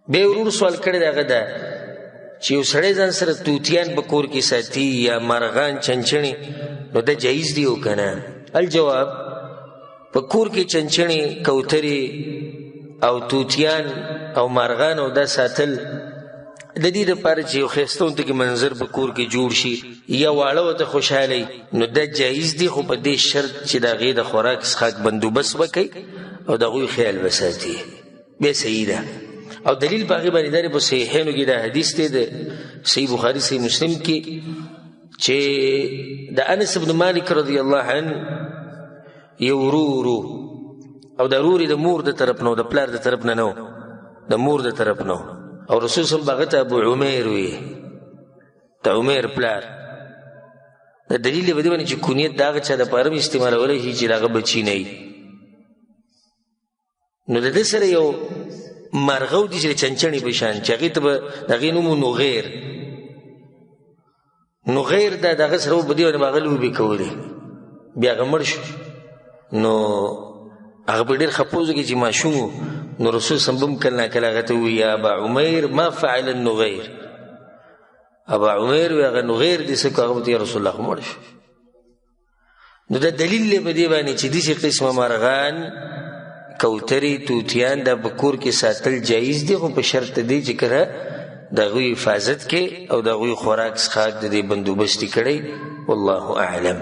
بیا ورور سوال کړی د هغه ده چې یو سړی ځان سره توتیان په کور کې ساتي یا مرغان چنچڼې نو دا جایز دی او که نه؟ الجواب په کور کې چنچڼې کوترې او توتیان او مرغان او دا ساتل د دې دپاره چې یو ښایسته کې منظر په کور کې جوړ شي یا واړه ورته خوشحالوي نو دا جایز دی، خو په دې شرط چې د هغې د خوراک څښاک بندوبست وکړي او د هغوی خیال وساتي، بیا صحیح ده. او دلیل په هغې باندې دا په صحیحینو کې دا حدیث دی د صحیح بخاري صحیح مسلم کې چې د انس بن مالک رضی الله عنه یو ورورو او د ورور د مور د طرف نه د پلار د طرف نه نو د مور د طرف نه او رسول صلی الله علیه وسلم ابو عمیر وی د عمیر پلار د دلیل په دې باندې چې کونیت د هغه چا دپاره استعمالولی شي چې د هغه بچي نه وي. نو د ده سره یو مرغه ودي چې د چنچڼې په شان چې هغې ته به د هغې نوم و نغیر دا د هغه سره و په دې باندې به هغه لوبې کولې. بیا هغه مړ شو نو هغه په ډېر خپوزو کې چې ماشوم و نو رسول صلی الله علیه وسلم کله ناکله هغه ته ووایي یا ابا عمیر ما فعل النغیر، ابا عمیر وی هغه نغیر دې څه کو؟ هغه ورته یا رسول الله خو مړ شو. نو دا دلیل دی په دې باندې چې داسې قسمه مرغان کوترې توتیان دا په کور کې ساتل جایز دي، خو په شرط دی چې کله د هغوی حفاظت کې او د هغوی خوراک څښاک د دې بندوبست یې کړی. والله اعلم.